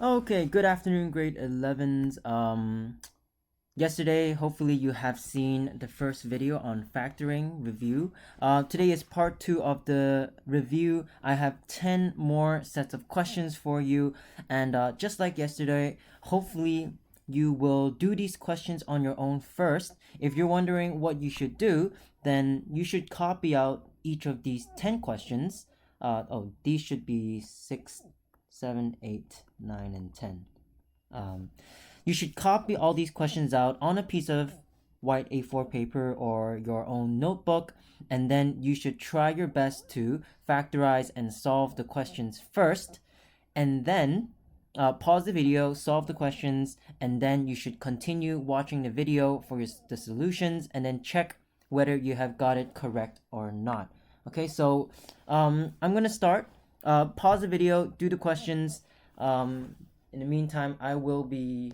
Okay, good afternoon, grade 11s. Yesterday, hopefully you have seen the first video on factoring review. Today is part 2 of the review. I have 10 more sets of questions for you, and just like yesterday, hopefully you will do these questions on your own first. If you're wondering what you should do, then you should copy out each of these 10 questions. These should be 6, 7, 8, 9, and 10. You should copy all these questions out on a piece of white A4 paper or your own notebook, and then you should try your best to factorize and solve the questions first, and then pause the video, solve the questions, and then you should continue watching the video for the solutions, and then check whether you have got it correct or not. Okay, so I'm gonna start. Pause the video, do the questions. In the meantime, I will be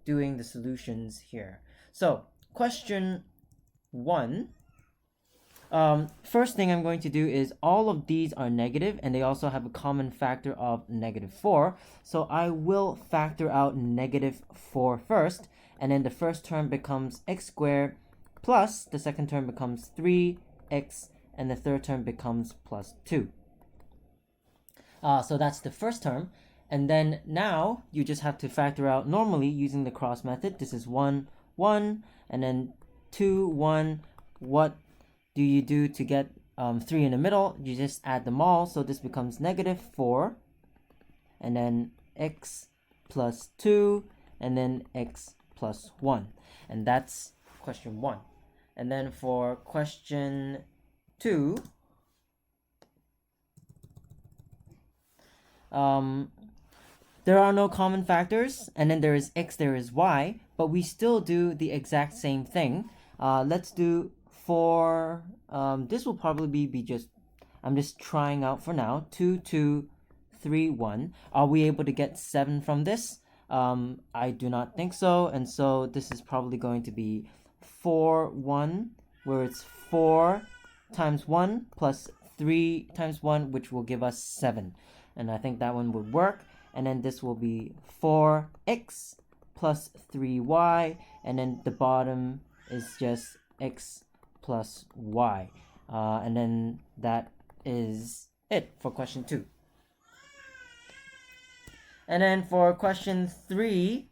doing the solutions here. So, question 1. First thing I'm going to do is all of these are negative and they also have a common factor of -4. So I will factor out -4 first, and then the first term becomes x squared plus the second term becomes 3x, and the third term becomes plus 2. So that's the first term. And then now you just have to factor out normally using the cross method. This is 1, 1, and then 2, 1. What do you do to get 3 in the middle? You just add them all. So this becomes -4, and then x plus 2, and then x plus 1. And that's question 1. And then for question 2, there are no common factors, and then there is x, there is y, but we still do the exact same thing. Let's do for, this will probably be just, I'm just trying out for now, 2, 2, 3, 1. Are we able to get 7 from this? I do not think so, and so this is probably going to be 4, 1, where it's 4 times 1 plus 3 times 1, which will give us 7. And I think that one would work. And then this will be 4x plus 3y, and then the bottom is just x plus y. And then that is it for question 2. And then for question 3,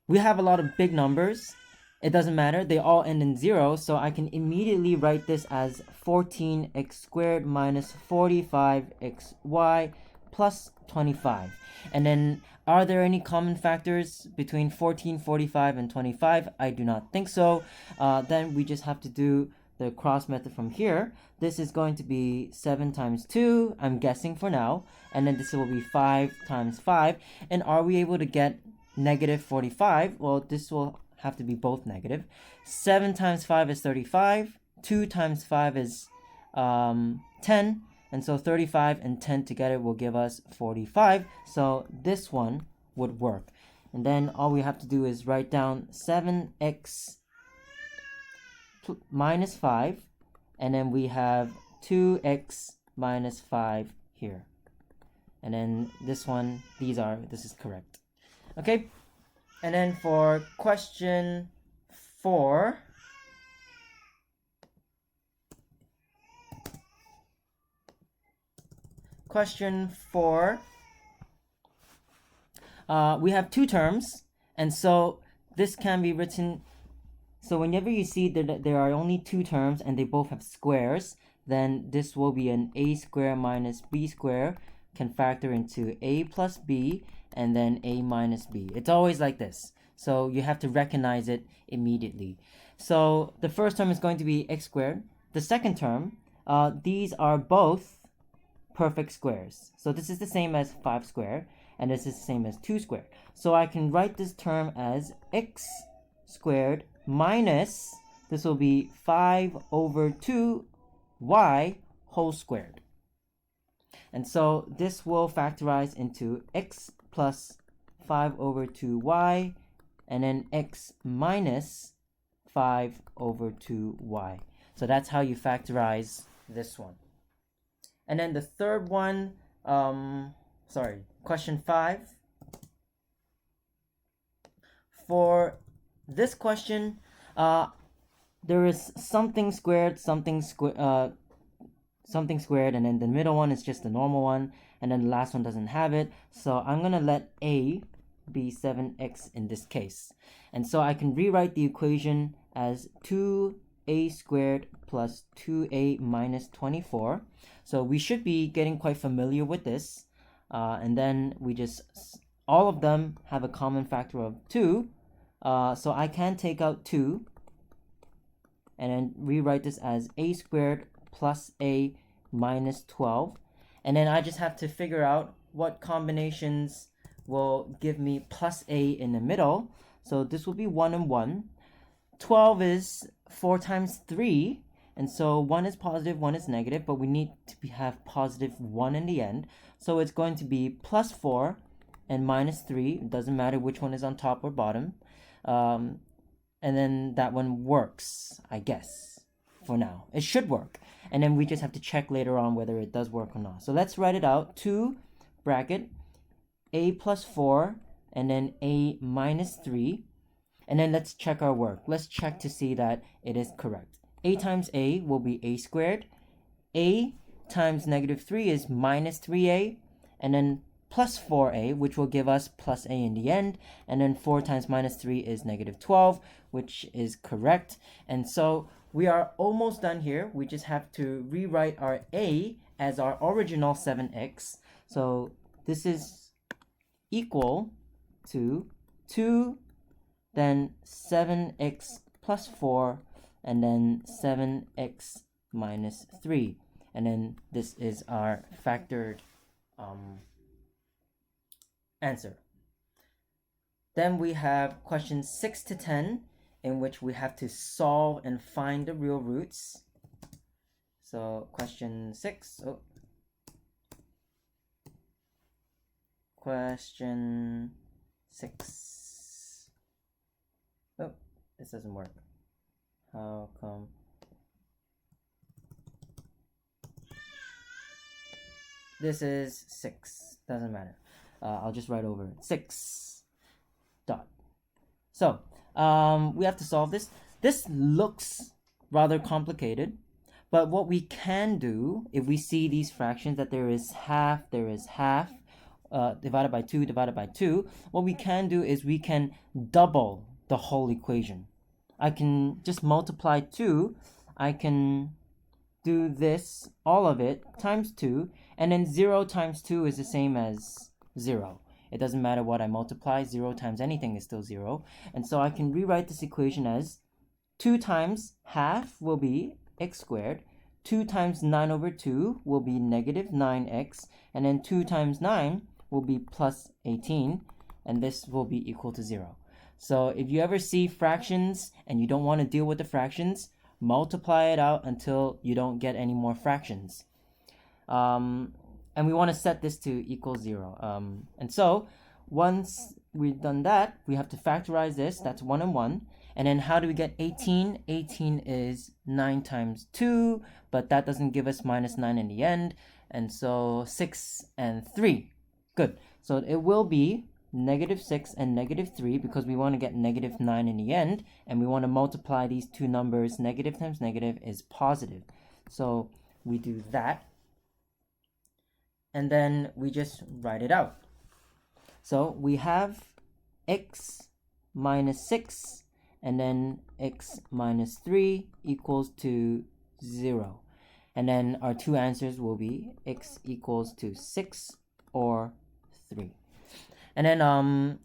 we have a lot of big numbers. It doesn't matter, they all end in 0, so I can immediately write this as 14x squared minus 45xy plus 25. And then, are there any common factors between 14, 45, and 25? I do not think so. Then we just have to do the cross method from here. This is going to be 7 times 2, I'm guessing for now, and then this will be 5 times 5. And are we able to get -45? Well, this will have to be both negative. 7 times 5 is 35. 2 times 5 is 10. And so 35 and 10 together will give us 45. So this one would work. And then all we have to do is write down 7x minus 5. And then we have 2x minus 5 here. And then this one, this is correct. Okay. And then for question 4, we have 2 terms, and so this can be written, so whenever you see that there are only 2 terms and they both have squares, then this will be an a squared minus b squared can factor into a plus b, and then a minus b. It's always like this. So you have to recognize it immediately. So the first term is going to be x squared. The second term, these are both perfect squares. So this is the same as 5 squared, and this is the same as 2 squared. So I can write this term as x squared minus, this will be 5 over 2y whole squared. And so this will factorize into x plus 5 over 2y, and then x minus 5 over 2y. So that's how you factorize this one. And then the third one, question 5. For this question, there is something squared, something squared, and then the middle one is just the normal one, and then the last one doesn't have it. So I'm gonna let a be 7x in this case, and so I can rewrite the equation as 2a squared plus 2a minus 24. So we should be getting quite familiar with this, and then we just, all of them have a common factor of 2, so I can take out 2 and then rewrite this as a squared plus a minus 12. And then I just have to figure out what combinations will give me plus a in the middle. So this will be 1 and 1. 12 is 4 times 3. And so 1 is positive, 1 is negative, but we need to have positive 1 in the end. So it's going to be plus 4 and minus 3. It doesn't matter which one is on top or bottom. And then that one works, I guess, for now. It should work. And then we just have to check later on whether it does work or not. So let's write it out. 2 bracket a plus 4 and then a minus 3. And then let's check our work. Let's check to see that it is correct. A times a will be a squared. A times negative 3 is minus 3a. And then plus 4a, which will give us plus a in the end. And then 4 times minus 3 is negative 12, which is correct. And so we are almost done here. We just have to rewrite our a as our original 7x. So this is equal to 2, then 7x plus 4, and then 7x minus 3. And then this is our factored answer. Then we have questions 6 to 10, in which we have to solve and find the real roots. So question 6. Question 6. Oh, this doesn't work. How come? This is 6. Doesn't matter. I'll just write over it. 6 dot. So we have to solve this. This looks rather complicated, but what we can do, if we see these fractions that there is half divided by 2 divided by 2, what we can do is we can double the whole equation. I can just multiply 2. I can do this, all of it, times 2, and then 0 times 2 is the same as 0. It doesn't matter what I multiply, 0 times anything is still 0. And so I can rewrite this equation as 2 times half will be x squared, 2 times 9 over 2 will be negative 9x, and then 2 times 9 will be plus 18, and this will be equal to 0. So if you ever see fractions and you don't want to deal with the fractions, multiply it out until you don't get any more fractions. And we want to set this to equal 0. And so once we've done that, we have to factorize this. That's 1 and 1. And then how do we get 18? 18 is 9 times 2, but that doesn't give us minus 9 in the end. And so 6 and 3. Good. So it will be negative 6 and negative 3 because we want to get negative 9 in the end. And we want to multiply these two numbers. Negative times negative is positive. So we do that. And then we just write it out. So we have x minus 6 and then x minus 3 equals to 0. And then our two answers will be x equals to 6 or 3. And then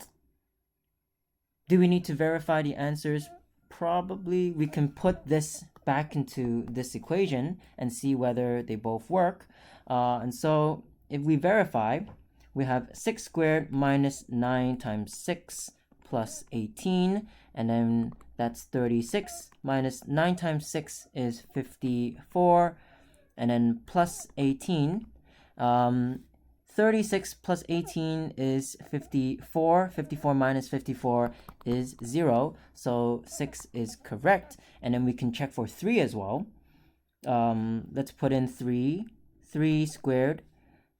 do we need to verify the answers? Probably. We can put this back into this equation and see whether they both work. And so if we verify, we have 6 squared minus 9 times 6 plus 18, and then that's 36, minus 9 times 6 is 54, and then plus 18. 36 plus 18 is 54. 54 minus 54 is 0, so 6 is correct. And then we can check for 3 as well. Let's put in 3. 3 squared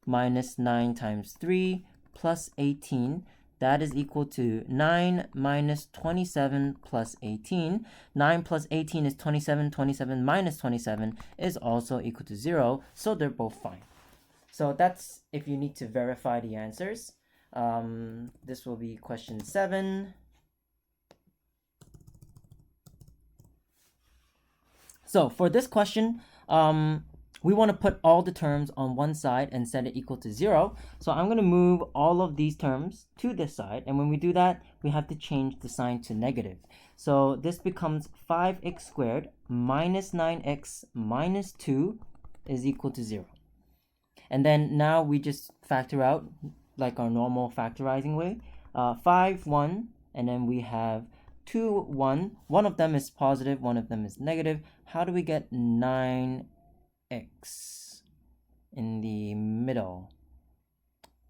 minus 9 times 3 plus 18. That is equal to 9 minus 27 plus 18. 9 plus 18 is 27. 27 minus 27 is also equal to 0. So they're both fine. So that's if you need to verify the answers. This will be question 7. So for this question, we want to put all the terms on one side and set it equal to 0. So I'm going to move all of these terms to this side. And when we do that, we have to change the sign to negative. So this becomes 5x squared minus 9x minus 2 is equal to 0. And then now we just factor out like our normal factorizing way. 5, 1, and then we have 2, 1. One of them is positive, one of them is negative. How do we get 9x in the middle?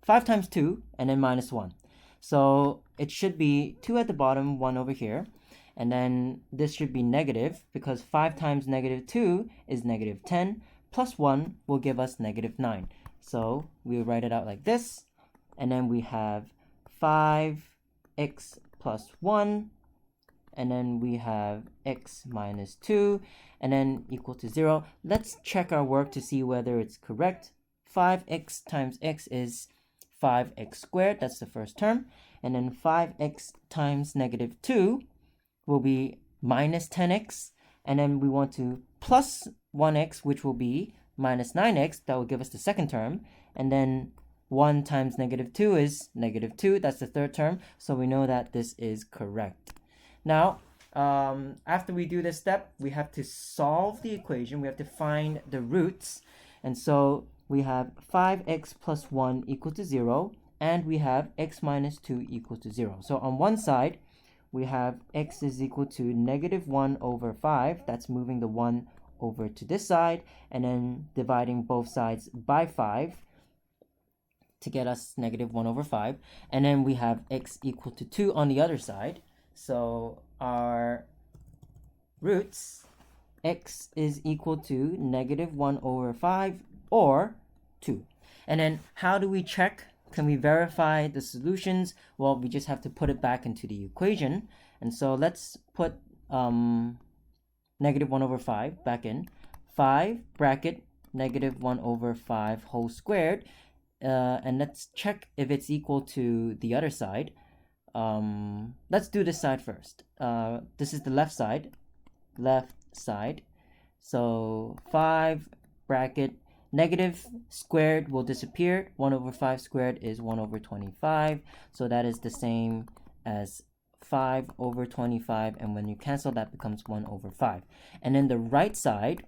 5 times 2 and then minus 1. So it should be 2 at the bottom, 1 over here. And then this should be negative because 5 times negative 2 is negative 10. Plus 1 will give us negative 9. So we write it out like this. And then we have 5x plus 1. And then we have x minus 2, and then equal to 0. Let's check our work to see whether it's correct. 5x times x is 5x squared. That's the first term. And then 5x times negative 2 will be minus 10x. And then we want to plus 1x, which will be minus 9x. That will give us the second term. And then 1 times negative 2 is negative 2. That's the third term. So we know that this is correct. Now, after we do this step, we have to solve the equation. We have to find the roots. And so we have 5x plus 1 equal to 0. And we have x minus 2 equal to 0. So on one side, we have x is equal to negative 1 over 5. That's moving the 1 over to this side. And then dividing both sides by 5 to get us negative 1 over 5. And then we have x equal to 2 on the other side. So our roots, x is equal to negative 1 over 5 or 2. And then how do we check? Can we verify the solutions? Well, we just have to put it back into the equation. And so let's put negative 1 over 5 back in. 5 bracket negative 1 over 5 whole squared. And let's check if it's equal to the other side. Let's do this side first. This is the left side. So 5 bracket negative squared will disappear. 1 over 5 squared is 1 over 25. So that is the same as 5 over 25. And when you cancel, that becomes 1 over 5. And then the right side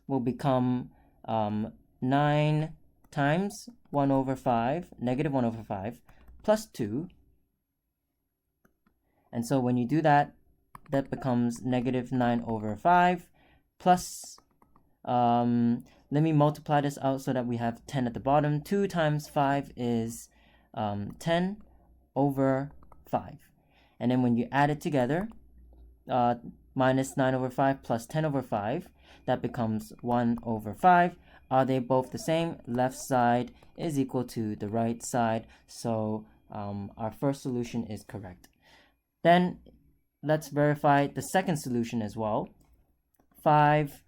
will become 9 times 1 over 5, negative 1 over 5, plus 2. And so when you do that, that becomes negative 9 over 5 plus, let me multiply this out so that we have 10 at the bottom. 2 times 5 is 10 over 5. And then when you add it together, minus 9 over 5 plus 10 over 5, that becomes 1 over 5. Are they both the same? Left side is equal to the right side. So our first solution is correct. Then let's verify the second solution as well. 5,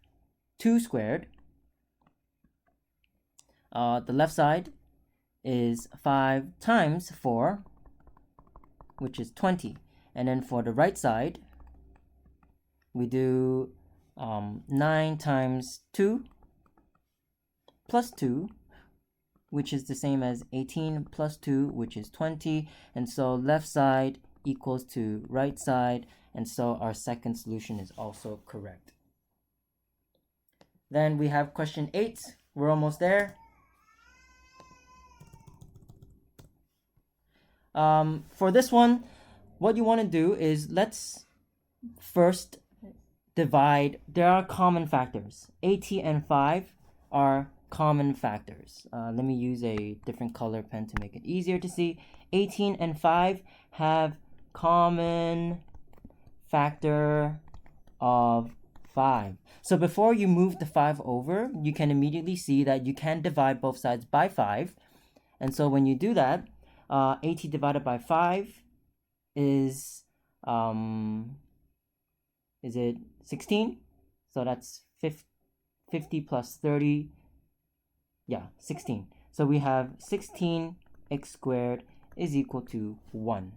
2 squared. The left side is 5 times 4, which is 20. And then for the right side, we do 9 times 2 plus 2, which is the same as 18 plus 2, which is 20. And so left side equals to right side. And so our second solution is also correct. Then we have question 8. We're almost there. For this one, what you want to do is let's first divide. There are common factors. 18 and 5 are common factors. Let me use a different color pen to make it easier to see. 18 and 5 have common factor of 5. So before you move the 5 over, you can immediately see that you can divide both sides by 5. And so when you do that, 80 divided by 5 is it 16? So that's 50 plus 30, yeah, 16. So we have 16x squared is equal to 1.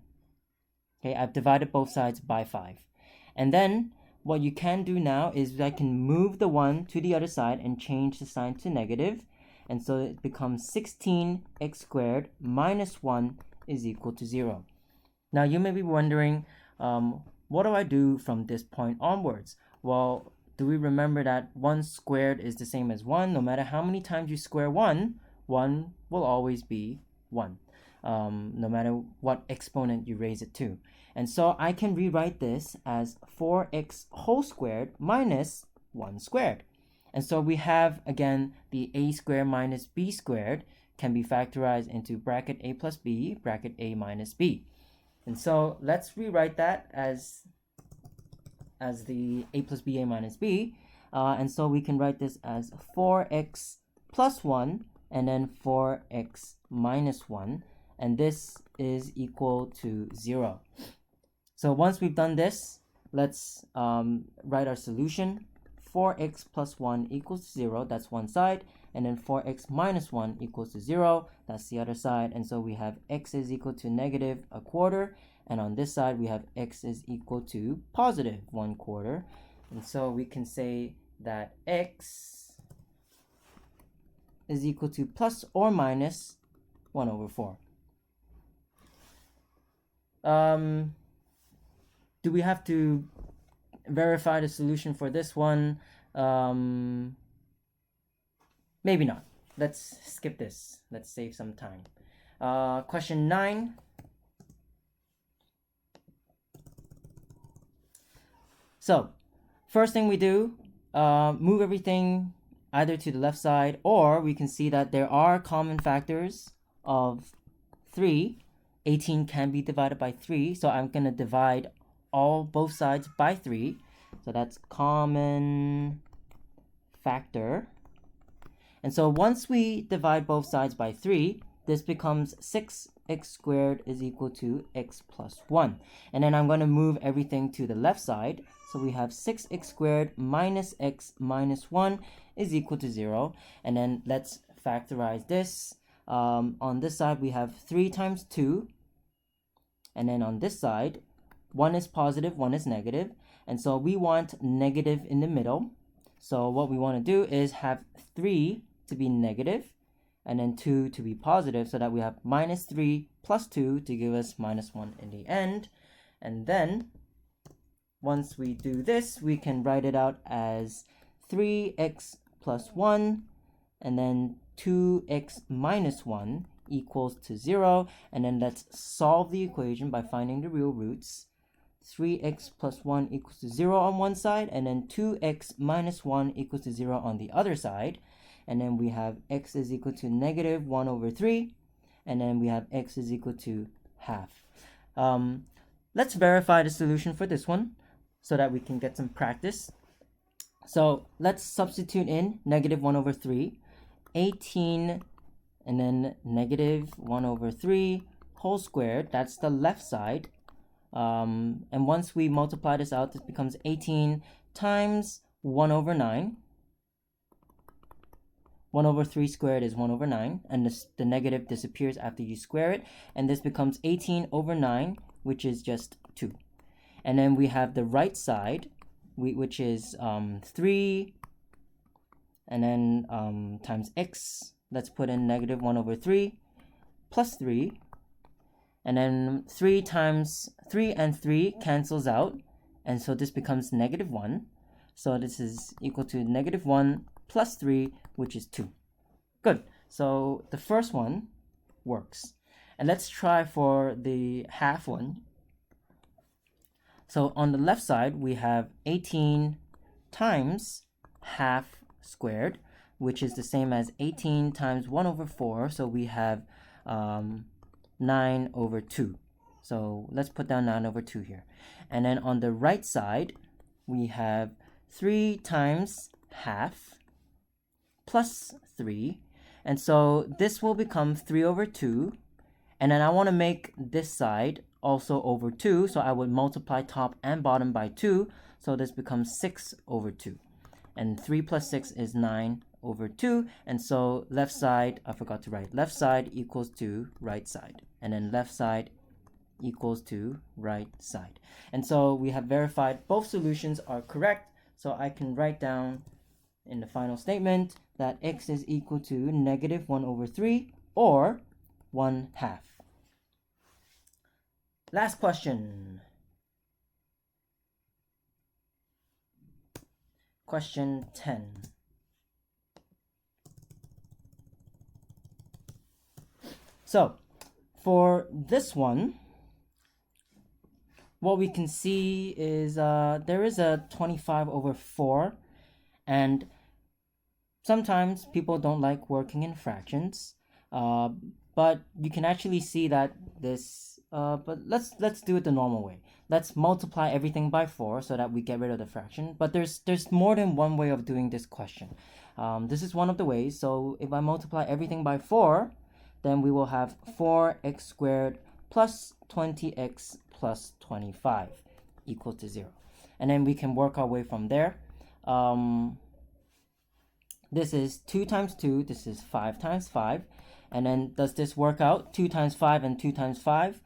Okay, I've divided both sides by 5. And then what you can do now is I can move the 1 to the other side and change the sign to negative. And so it becomes 16x squared minus 1 is equal to 0. Now you may be wondering, what do I do from this point onwards? Well, do we remember that 1 squared is the same as 1? No matter how many times you square 1, 1 will always be 1, no matter what exponent you raise it to. And so I can rewrite this as 4x whole squared minus 1 squared. And so we have, again, the a squared minus b squared can be factorized into bracket a plus b, bracket a minus b. And so let's rewrite that as the a plus b, a minus b. And so we can write this as 4x plus 1 and then 4x minus 1. And this is equal to 0. So once we've done this, let's write our solution. 4x plus 1 equals 0, that's one side, and then 4x minus 1 equals to 0, that's the other side. And so we have x is equal to negative a quarter, and on this side we have x is equal to positive 1/4. And so we can say that x is equal to plus or minus 1/4. Do we have to verify the solution for this one? Maybe not. Let's skip this. Let's save some time. Question 9. So, first thing we do, move everything either to the left side, or we can see that there are common factors of 3. 18 can be divided by 3, so I'm going to divide both sides by 3. So that's common factor. And so once we divide both sides by 3, this becomes 6x squared is equal to x plus 1. And then I'm going to move everything to the left side. So we have 6x squared minus x minus 1 is equal to 0. And then let's factorize this. On this side, we have 3 times 2. And then on this side, 1 is positive, 1 is negative. And so we want negative in the middle. So what we want to do is have 3 to be negative and then 2 to be positive, so that we have minus 3 plus 2 to give us minus 1 in the end. And then once we do this, we can write it out as 3x plus 1 and then 2x minus 1 equals to 0. And then let's solve the equation by finding the real roots. 3x plus 1 equals to 0 on one side, and then 2x minus 1 equals to 0 on the other side. And then we have x is equal to negative 1/3, and then we have x is equal to half. Let's verify the solution for this one so that we can get some practice. So let's substitute in negative 1/3, 18, and then negative 1/3 whole squared, that's the left side. And once we multiply this out, this becomes 18 times 1/9. 1/3 squared is 1/9, and the negative disappears after you square it, and this becomes 18/9, which is just 2. And then we have the right side, which is 3, and then times x. Let's put in negative 1/3 plus 3. And then 3 times 3 and 3 cancels out. And so this becomes negative 1. So this is equal to negative 1 plus 3, which is 2. Good. So the first one works. And let's try for the half one. So on the left side, we have 18 times half squared, which is the same as 18 times 1/4. So we have 9/2. So let's put down 9/2 here. And then on the right side, we have 3 times half plus 3. And so this will become 3 over 2. And then I want to make this side also over 2. So I would multiply top and bottom by 2. So this becomes 6 over 2. And 3 plus 6 is 9 over 2. And so left side, I forgot to write, left side equals to right side. And then left side equals to right side. And so we have verified both solutions are correct. So I can write down in the final statement that x is equal to negative 1 over 3 or 1/2. Last question. Question 10. So for this one, what we can see is there is a 25 over 4, and sometimes people don't like working in fractions, but you can actually see that this, but let's do it the normal way. Let's multiply everything by 4 so that we get rid of the fraction, but there's more than one way of doing this question. This is one of the ways. So if I multiply everything by 4, then we will have 4x squared plus 20x plus 25 equal to 0. And then we can work our way from there. This is 2 times 2, this is 5 times 5. And then does this work out? 2 times 5 and 2 times 5.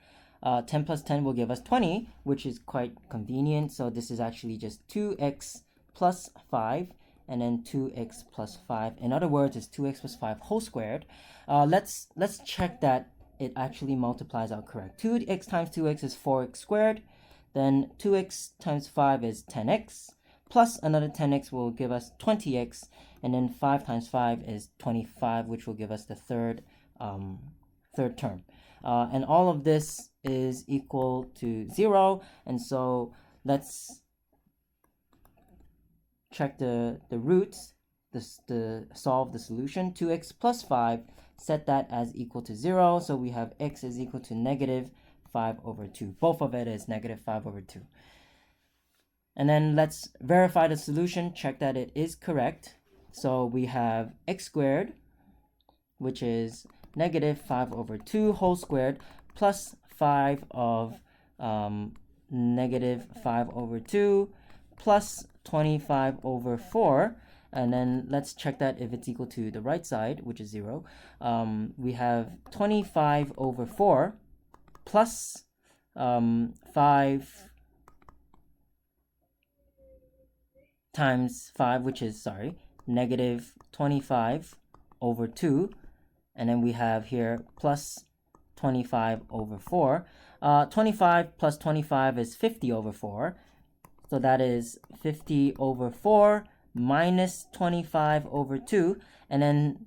10 plus 10 will give us 20, which is quite convenient. So this is actually just 2x plus 5, and then 2x plus 5. In other words, it's 2x plus 5 whole squared. Let's check that it actually multiplies out correct. 2x times 2x is 4x squared. Then 2x times 5 is 10x. Plus another 10x will give us 20x. And then 5 times 5 is 25, which will give us the third term. And all of this is equal to 0. And so let's check the roots, solve the solution. 2x plus 5, set that as equal to 0. So we have x is equal to negative 5 over 2. Both of it is negative 5 over 2. And then let's verify the solution, check that it is correct. So we have x squared, which is negative 5 over 2 whole squared, plus 5 of negative 5 over 2, plus 25 over 4. And then let's check that if it's equal to the right side, which is 0. We have 25 over 4 plus 5 times 5, which is, negative 25 over 2. And then we have here plus 25 over 4. 25 plus 25 is 50 over 4. So that is 50 over 4 minus 25 over 2. And then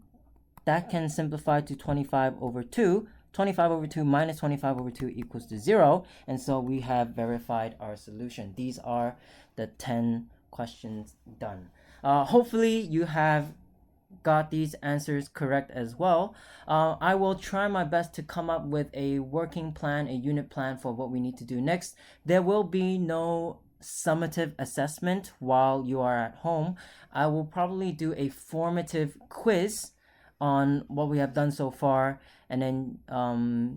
that can simplify to 25 over 2. 25 over 2 minus 25 over 2 equals to 0. And so we have verified our solution. These are the 10 questions done. Hopefully you have got these answers correct as well. I will try my best to come up with a working plan, a unit plan for what we need to do next. There will be no summative assessment while you are at home. I will probably do a formative quiz on what we have done so far, and then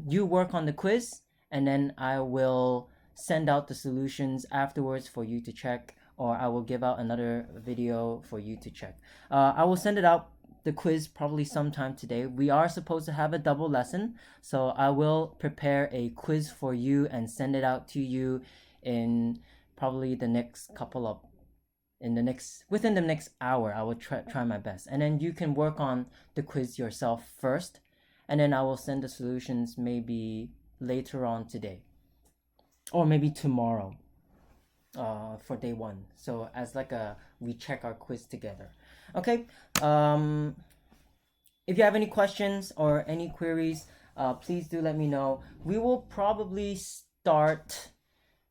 you work on the quiz, and then I will send out the solutions afterwards for you to check, or I will give out another video for you to check. I will send it out, the quiz, probably sometime today. We are supposed to have a double lesson, so I will prepare a quiz for you and send it out to you in probably the next couple of within the next hour. I will try my best, and then you can work on the quiz yourself first, and then I will send the solutions maybe later on today or maybe tomorrow for day 1. So as like we check our quiz together. Okay. If you have any questions or any queries, please do let me know. We will probably start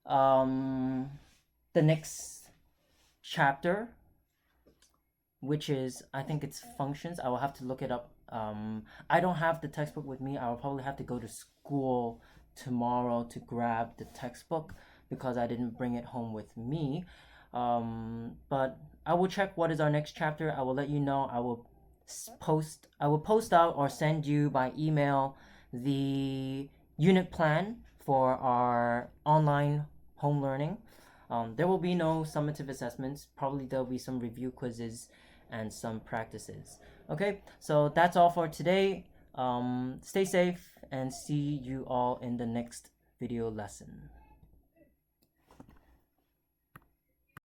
the next chapter, which is, I think it's functions. I will have to look it up. I don't have the textbook with me. I will probably have to go to school tomorrow to grab the textbook because I didn't bring it home with me. But I will check what is our next chapter. I will let you know. I will post out or send you by email the unit plan for our online home learning. There will be no summative assessments. Probably there'll be some review quizzes and some practices. Okay, so that's all for today. Stay safe and see you all in the next video lesson.